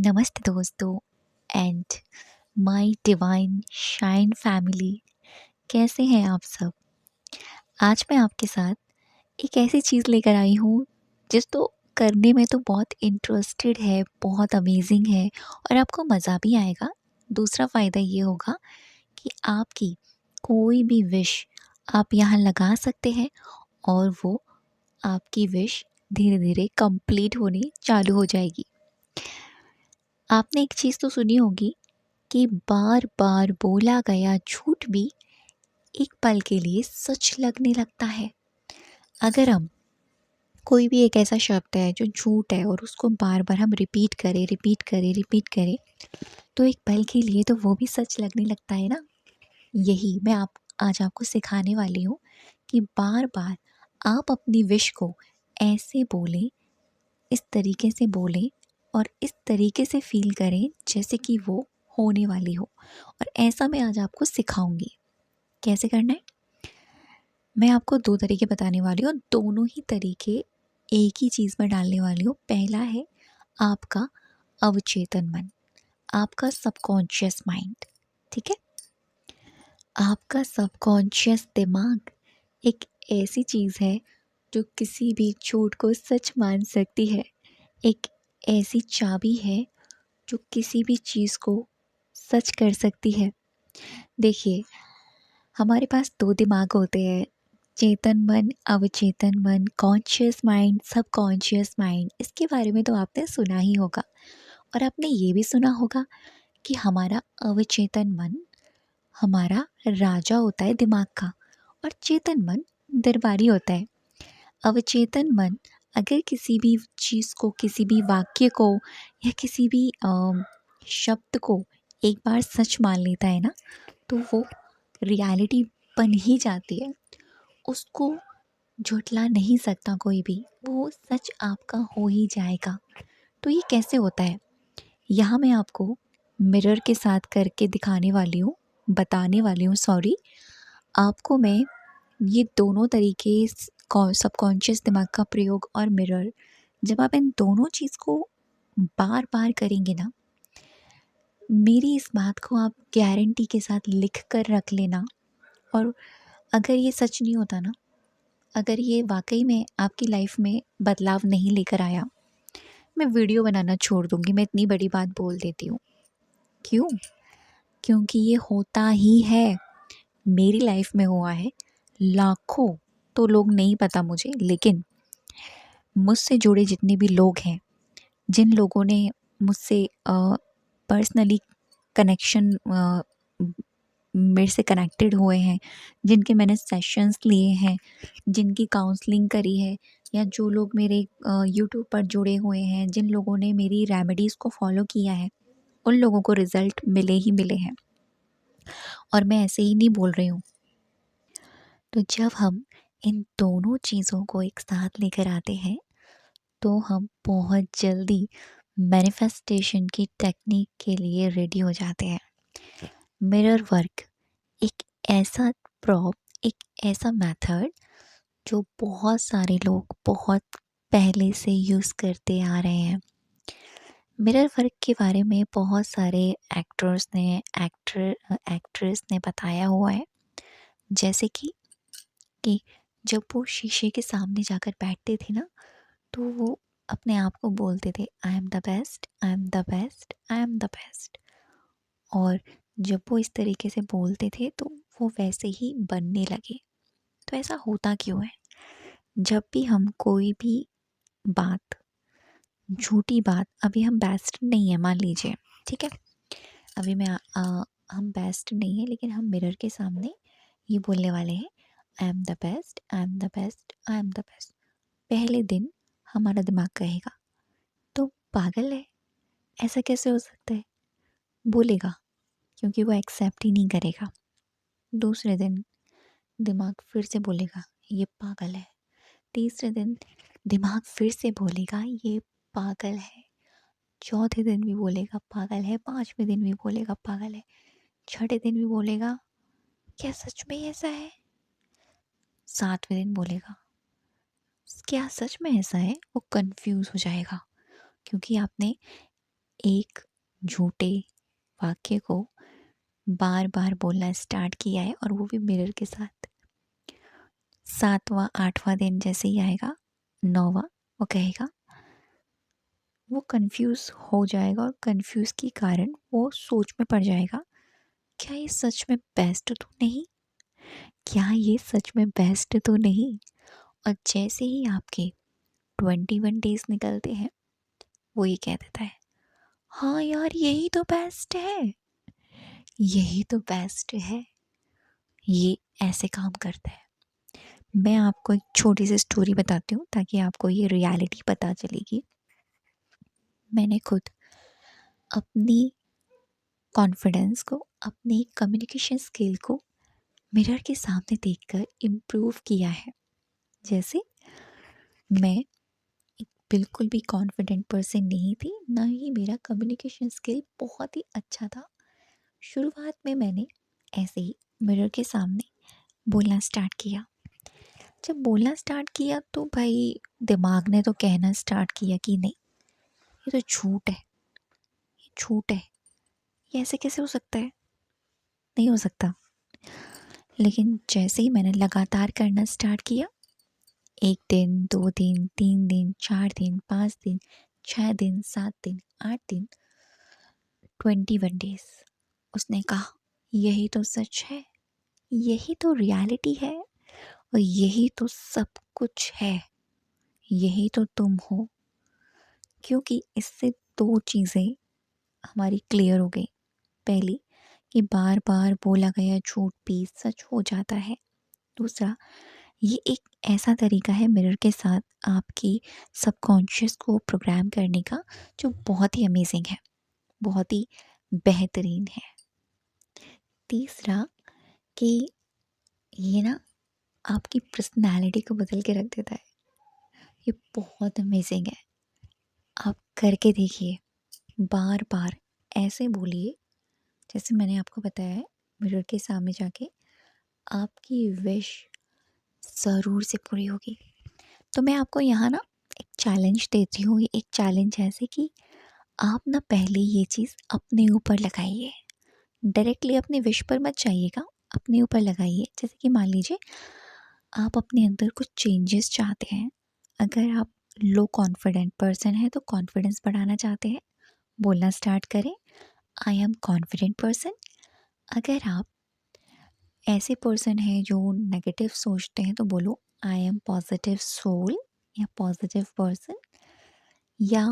नमस्ते दोस्तों and my divine shine family. कैसे हैं आप सब? आज मैं आपके साथ एक ऐसी चीज़ लेकर आई हूँ जिस तो करने में तो बहुत इंटरेस्टेड है, बहुत अमेजिंग है और आपको मज़ा भी आएगा। दूसरा फ़ायदा ये होगा कि आपकी कोई भी विश आप यहाँ लगा सकते हैं और वो आपकी विश धीरे धीरे कंप्लीट होनी चालू हो जाएगी। आपने एक चीज़ तो सुनी होगी कि बार बार बोला गया झूठ भी एक पल के लिए सच लगने लगता है। अगर हम कोई भी एक ऐसा शब्द है जो झूठ है और उसको बार बार हम रिपीट करें तो एक पल के लिए तो वो भी सच लगने लगता है ना। यही मैं आप आज आपको सिखाने वाली हूँ कि बार बार आप अपनी विश को ऐसे बोलें, इस तरीके से बोलें और इस तरीके से फील करें जैसे कि वो होने वाली हो। और ऐसा मैं आज आपको सिखाऊंगी कैसे करना है। मैं आपको 2 तरीके बताने वाली हूँ, दोनों ही तरीके एक ही चीज़ में डालने वाली हूँ। पहला है आपका अवचेतन मन, आपका सबकॉन्शियस माइंड, ठीक है? आपका सबकॉन्शियस दिमाग एक ऐसी चीज़ है जो किसी भी झूठ को सच मान सकती है। एक ऐसी चाबी है जो किसी भी चीज़ को सच कर सकती है। देखिए, हमारे पास 2 दिमाग होते हैं, चेतन मन, अवचेतन मन, कॉन्शियस माइंड, सबकॉन्शियस माइंड। इसके बारे में तो आपने सुना ही होगा और आपने ये भी सुना होगा कि हमारा अवचेतन मन हमारा राजा होता है दिमाग का और चेतन मन दरबारी होता है। अवचेतन मन अगर किसी भी चीज़ को, किसी भी वाक्य को या किसी भी शब्द को एक बार सच मान लेता है ना, तो वो रियलिटी बन ही जाती है। उसको झुठला नहीं सकता कोई भी, वो सच आपका हो ही जाएगा। तो ये कैसे होता है? यहाँ मैं आपको मिरर के साथ करके दिखाने वाली हूँ, बताने वाली हूँ, सॉरी। आपको मैं ये दोनों तरीके सबकॉन्शियस दिमाग का प्रयोग और मिरर, जब आप इन दोनों चीज़ को बार बार करेंगे ना, मेरी इस बात को आप गारंटी के साथ लिख कर रख लेना। और अगर ये सच नहीं होता ना, अगर ये वाक़ई में आपकी लाइफ में बदलाव नहीं लेकर आया, मैं वीडियो बनाना छोड़ दूँगी, मैं इतनी बड़ी बात बोल देती हूँ। क्यों? क्योंकि ये होता ही है, मेरी लाइफ में हुआ है। लाखों तो लोग नहीं पता मुझे, लेकिन मुझसे जुड़े जितने भी लोग हैं, जिन लोगों ने मुझसे पर्सनली कनेक्शन मेरे से कनेक्टेड हुए हैं, जिनके मैंने सेशंस लिए हैं, जिनकी काउंसलिंग करी है, या जो लोग मेरे यूट्यूब पर जुड़े हुए हैं, जिन लोगों ने मेरी रेमेडीज़ को फॉलो किया है, उन लोगों को रिज़ल्ट मिले ही मिले हैं। और मैं ऐसे ही नहीं बोल रही हूँ। तो जब हम इन दोनों चीज़ों को एक साथ लेकर आते हैं तो हम बहुत जल्दी मैनिफेस्टेशन की टेक्निक के लिए रेडी हो जाते हैं। मिरर वर्क एक ऐसा प्रॉप, एक ऐसा मेथड जो बहुत सारे लोग बहुत पहले से यूज़ करते आ रहे हैं। मिरर वर्क के बारे में बहुत सारे एक्टर्स ने, एक्ट्रेस ने बताया हुआ है। जैसे कि जब वो शीशे के सामने जाकर बैठते थे ना, तो वो अपने आप को बोलते थे, I am the best, I am the best, I am the best. और जब वो इस तरीके से बोलते थे तो वो वैसे ही बनने लगे। तो ऐसा होता क्यों है? जब भी हम कोई भी बात, झूठी बात, अभी हम बेस्ट नहीं है मान लीजिए, ठीक है, अभी हम बेस्ट नहीं है, लेकिन हम मिरर के सामने ये बोलने वाले हैं, I am the best, I am the best, I am the best. पहले दिन हमारा दिमाग कहेगा तो पागल है, ऐसा कैसे हो सकता है, बोलेगा, क्योंकि वो एक्सेप्ट ही नहीं करेगा। दूसरे दिन दिमाग फिर से बोलेगा ये पागल है। तीसरे दिन दिमाग फिर से बोलेगा ये पागल है। चौथे दिन भी बोलेगा पागल है। पांचवें दिन भी बोलेगा पागल है। छठे दिन भी बोलेगा क्या सच में ऐसा है। सातवें दिन बोलेगा क्या सच में ऐसा है। वो कंफ्यूज हो जाएगा क्योंकि आपने एक झूठे वाक्य को बार बार बोलना स्टार्ट किया है, और वो भी मिरर के साथ। 7वां 8वां दिन जैसे ही आएगा, 9वां, वो कहेगा, वो कंफ्यूज हो जाएगा, और कंफ्यूज के कारण वो सोच में पड़ जाएगा, क्या ये सच में बेस्ट तो नहीं, क्या ये सच में बेस्ट तो नहीं। और जैसे ही आपके 21 डेज निकलते हैं, वो ये कह देता है, हाँ यार यही तो बेस्ट है, यही तो बेस्ट है। ये ऐसे काम करता है। मैं आपको एक छोटी सी स्टोरी बताती हूँ ताकि आपको ये रियलिटी पता चलेगी। मैंने खुद अपनी कॉन्फिडेंस को, अपनी कम्युनिकेशन स्किल को मिरर के सामने देखकर इम्प्रूव किया है। जैसे मैं एक बिल्कुल भी कॉन्फिडेंट पर्सन नहीं थी, ना ही मेरा कम्युनिकेशन स्किल बहुत ही अच्छा था। शुरुआत में मैंने ऐसे ही मिरर के सामने बोलना स्टार्ट किया। जब बोलना स्टार्ट किया तो भाई दिमाग ने तो कहना स्टार्ट किया कि नहीं, ये तो झूठ है, ये झूठ है, ये ऐसे कैसे हो सकता है, नहीं हो सकता। लेकिन जैसे ही मैंने लगातार करना स्टार्ट किया, 1 दिन 2 दिन 3 दिन 4 दिन 5 दिन 6 दिन 7 दिन 8 दिन, 21 डेज, उसने कहा यही तो सच है, यही तो रियलिटी है, और यही तो सब कुछ है, यही तो तुम हो। क्योंकि इससे दो चीज़ें हमारी क्लियर हो गई। पहली, कि बार बार बोला गया झूठ भी सच हो जाता है। दूसरा, ये एक ऐसा तरीका है मिरर के साथ आपकी सबकॉन्शियस को प्रोग्राम करने का, जो बहुत ही अमेजिंग है, बहुत ही बेहतरीन है। तीसरा, कि ये ना आपकी पर्सनैलिटी को बदल के रख देता है। ये बहुत अमेजिंग है, आप करके देखिए। बार बार ऐसे बोलिए जैसे मैंने आपको बताया है, मिरर के सामने जाके आपकी विश ज़रूर से पूरी होगी। तो मैं आपको यहाँ ना एक चैलेंज देती हूँ। ये एक चैलेंज है ऐसे कि आप ना पहले ये चीज़ अपने ऊपर लगाइए, डायरेक्टली अपने विश पर मत जाइएगा, अपने ऊपर लगाइए। जैसे कि मान लीजिए आप अपने अंदर कुछ चेंजेस चाहते हैं। अगर आप लो कॉन्फिडेंट पर्सन हैं तो कॉन्फिडेंस बढ़ाना चाहते हैं, बोलना स्टार्ट करें, आई एम कॉन्फिडेंट पर्सन। अगर आप ऐसे पर्सन हैं जो नेगेटिव सोचते हैं तो बोलो आई एम पॉजिटिव सोल या पॉजिटिव पर्सन। या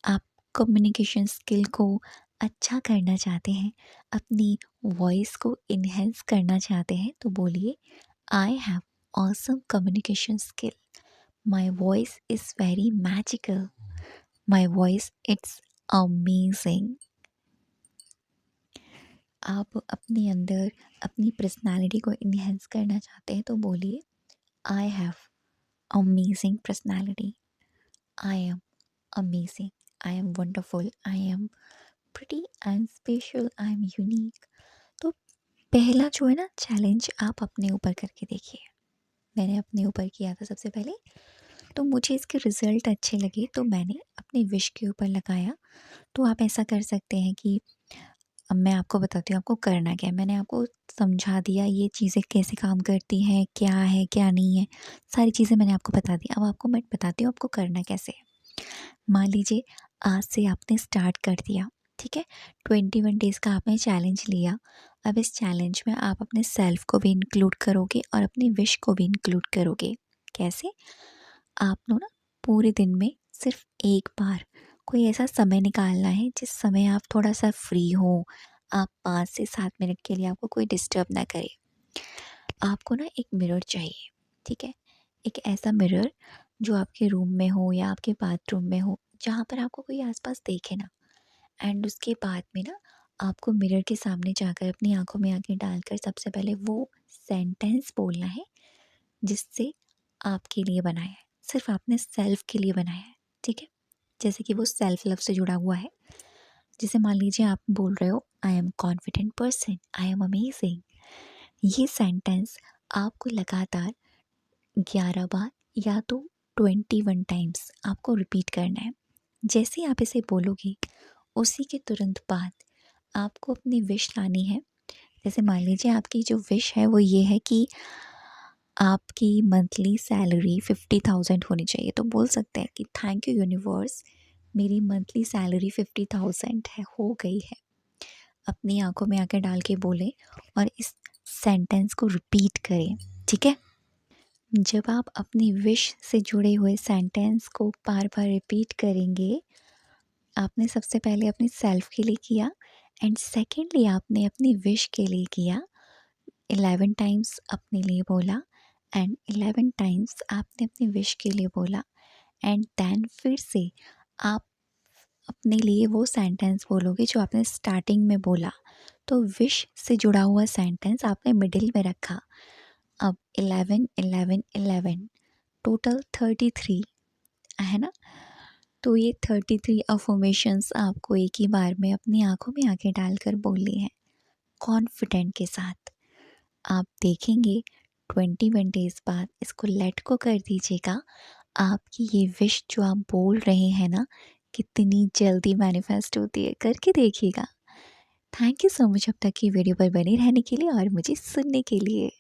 आप कम्युनिकेशन स्किल को अच्छा करना चाहते हैं, अपनी वॉइस को इन्हेंस करना चाहते हैं तो बोलिए I have awesome communication skill, my voice is very magical, my voice it's amazing. आप अपने अंदर अपनी पर्सनालिटी को इन्हेंस करना चाहते हैं तो बोलिए I have amazing personality, I am amazing, I am wonderful, I am pretty, I am special, I am unique. तो पहला जो है ना चैलेंज, आप अपने ऊपर करके देखिए। मैंने अपने ऊपर किया था सबसे पहले, तो मुझे इसके रिज़ल्ट अच्छे लगे तो मैंने अपने विश के ऊपर लगाया। तो आप ऐसा कर सकते हैं कि अब मैं आपको बताती हूँ आपको करना क्या है। मैंने आपको समझा दिया ये चीज़ें कैसे काम करती हैं, क्या है क्या नहीं है, सारी चीज़ें मैंने आपको बता दी। अब आपको मैं बताती हूँ आपको करना कैसे है। मान लीजिए आज से आपने स्टार्ट कर दिया, ठीक है, 21 डेज़ का आपने चैलेंज लिया। अब इस चैलेंज में आप अपने सेल्फ को भी इंक्लूड करोगे और अपनी विश को भी इंक्लूड करोगे। कैसे? आप लोग ना पूरे दिन में सिर्फ एक बार कोई ऐसा समय निकालना है जिस समय आप थोड़ा सा फ्री हो, आप 5 से 7 मिनट के लिए आपको कोई डिस्टर्ब ना करे। आपको ना एक मिरर चाहिए, ठीक है, एक ऐसा मिरर जो आपके रूम में हो या आपके बाथरूम में हो, जहाँ पर आपको कोई आसपास देखे ना। एंड उसके बाद में ना आपको मिरर के सामने जाकर अपनी आंखों में आंखें डालकर सबसे पहले वो सेंटेंस बोलना है जिससे आपके लिए बनाया है, सिर्फ आपने सेल्फ के लिए बनाया है, ठीक है। जैसे कि वो सेल्फ लव से जुड़ा हुआ है। जैसे मान लीजिए आप बोल रहे हो I am confident person, I am amazing. ये सेंटेंस आपको लगातार 11 बार या तो 21 टाइम्स आपको रिपीट करना है। जैसे ही आप इसे बोलोगे उसी के तुरंत बाद आपको अपनी विश लानी है। जैसे मान लीजिए आपकी जो विश है वो ये है कि आपकी मंथली सैलरी 50,000 होनी चाहिए, तो बोल सकते हैं कि थैंक यू यूनिवर्स, मेरी मंथली सैलरी 50,000 है, हो गई है। अपनी आंखों में आंखें डाल के बोलें और इस सेंटेंस को रिपीट करें, ठीक है। जब आप अपनी विश से जुड़े हुए सेंटेंस को बार बार रिपीट करेंगे, आपने सबसे पहले अपनी सेल्फ के लिए किया एंड सेकेंडली आपने अपनी विश के लिए किया। 11 टाइम्स अपने लिए बोला एंड 11 टाइम्स आपने अपनी विश के लिए बोला एंड देन फिर से आप अपने लिए वो सेंटेंस बोलोगे जो आपने स्टार्टिंग में बोला। तो विश से जुड़ा हुआ सेंटेंस आपने मिडिल में रखा। अब 11 11 11 टोटल 33 है ना। तो ये 33 अफर्मेशंस आपको एक ही बार में अपनी आंखों में आंखें डालकर बोलनी है कॉन्फिडेंट के साथ। आप देखेंगे 21 डेज़ बाद इसको लेट को कर दीजिएगा। आपकी ये विश जो आप बोल रहे हैं ना, कितनी जल्दी मैनिफेस्ट होती है, करके देखिएगा। थैंक यू सो मच अब तक की वीडियो पर बने रहने के लिए और मुझे सुनने के लिए।